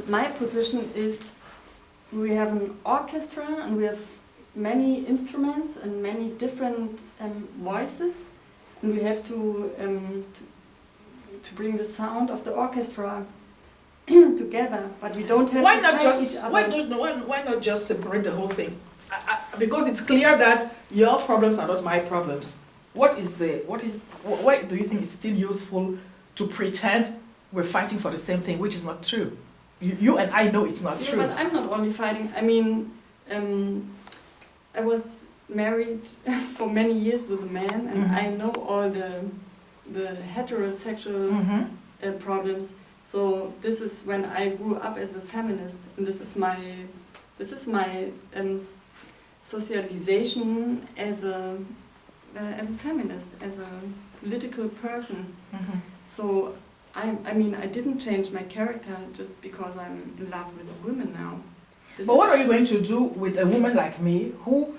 My position is we have an orchestra and we have many instruments and many different voices, and we have to bring the sound of the orchestra together, but we don't have Why to not fight each just other. why not just separate the whole thing? Because it's clear that your problems are not my problems. Why do you think it's still useful to pretend we're fighting for the same thing, which is not true? You and I know it's not true. But I'm not only fighting. I mean, I was married for many years with a man, and I know all the heterosexual problems. So this is when I grew up as a feminist, and this is my socialization as a feminist, as a political person. So I mean, I didn't change my character just because I'm in love with a woman now. But what are you going to do with a woman like me who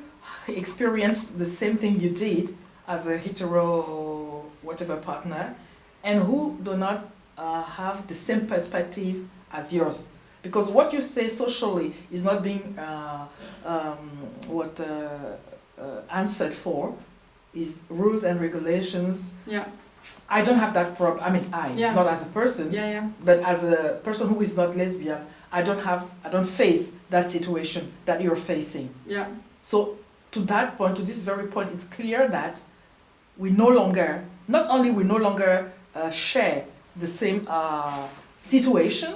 experienced the same thing you did as a hetero whatever partner, and who do not have the same perspective as yours? Because what you say socially is not being answered for, is rules and regulations. Yeah. I don't have that problem. I mean, not as a person, but as a person who is not lesbian, I don't face that situation that you're facing. Yeah. So to that point, to this very point, it's clear that we no longer share the same situation,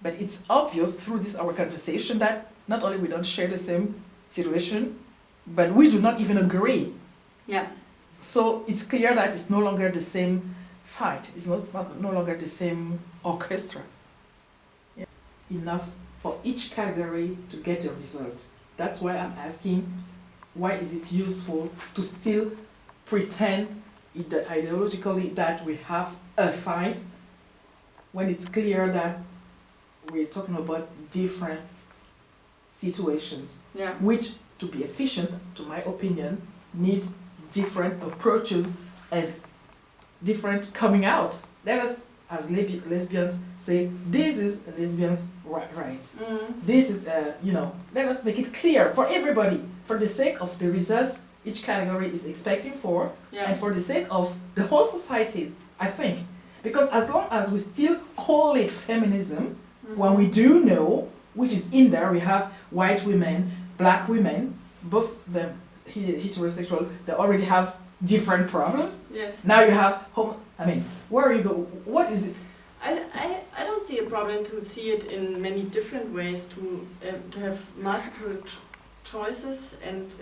but it's obvious through this our conversation that not only we don't share the same situation, but we do not even agree. Yeah. So it's clear that it's no longer the same fight. It's no longer the same orchestra. Yeah. Enough for each category to get a result. That's why I'm asking, why is it useful to still pretend ideologically that we have a fight when it's clear that we're talking about different situations, which, to be efficient, to my opinion, need different approaches and different coming out. Let us, as lesbians, say this is a lesbian's rights. This is, let us make it clear for everybody, for the sake of the results each category is expecting for, and for the sake of the whole societies, I think. Because as long as we still call it feminism, when we do know, which is in there, we have white women, black women, both them heterosexual, they already have different problems. Yes. Now you have where you go, what is it? I don't see a problem to see it in many different ways, to have multiple choices and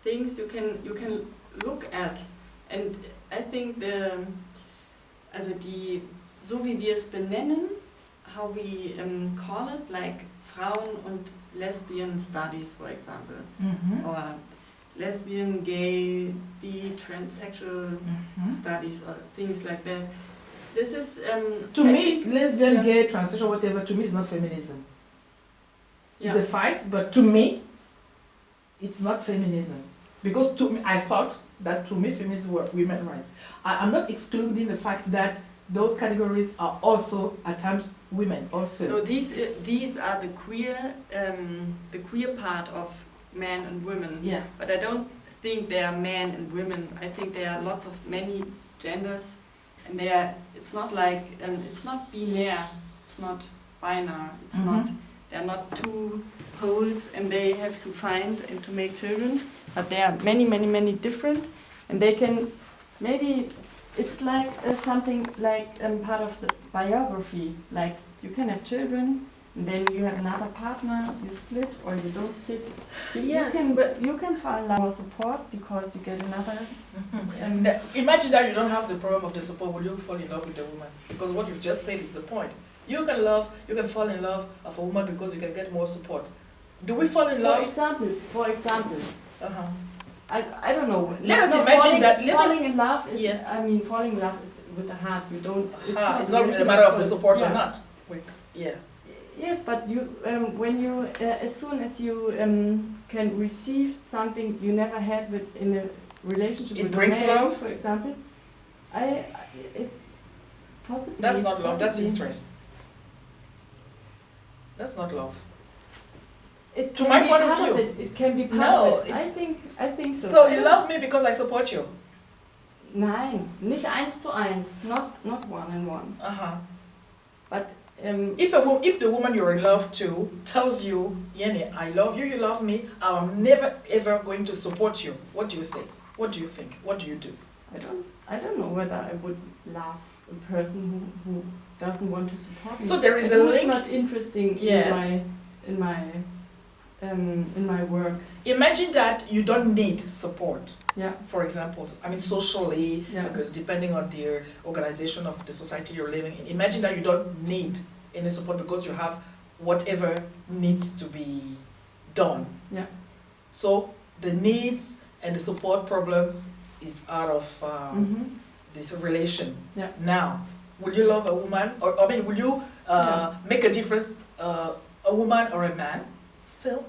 things you can look at. And I think so wie wir es benennen, how we call it, like Frauen- und Lesbian studies, for example, or lesbian, gay, bi, transsexual studies, or things like that. This is to me, lesbian, gay, transsexual, whatever. To me, it's not feminism. It's a fight, but to me, it's not feminism. Because to me, I thought that to me, feminism were women's rights. I'm not excluding the fact that those categories are also at times women also. No, these are the queer part of men and women. Yeah. But I don't think they are men and women. I think there are lots of many genders, and it's not like it's not binary. It's not binary. It's not. There are not two poles, and they have to find and to make children. But there are many different, and they can maybe. It's like something like part of the biography. Like you can have children, and then you have another partner. You split or you don't split. Yes, you can find more support because you get another. Imagine that you don't have the problem of the support. Will you fall in love with a woman? Because what you've just said is the point. You can fall in love of a woman because you can get more support. Do we fall in love? For example. I don't know. Let us imagine that falling in love is. Yes. I mean, falling in love is with the heart. You don't. It's not a matter of the support or not. Yes, but you when you as soon as you can receive something you never had in a relationship with brings a man, love. for example, it possibly. That's not love. That's interest. That's not love. It To can my be point of part view. it. It can be part No, of it. I think so. So you love me because I support you. Nein, nicht 1:1, not one and one. Uh-huh. But If the woman you're in love to tells you, Jenny, I love you, you love me, I'm never ever going to support you, what do you say? What do you think? What do you do? I don't know whether I would love a person who doesn't want to support me. So there is a Who is link. not interesting Yes. in my work. Imagine that you don't need support. Yeah. For example, I mean socially, Yeah. depending on the organization of the society you're living in. Imagine that you don't need any support because you have whatever needs to be done. Yeah. So the needs and the support problem is out of this relation. Yeah. Now, will you love a woman, or I mean, will you make a difference, a woman or a man? Still.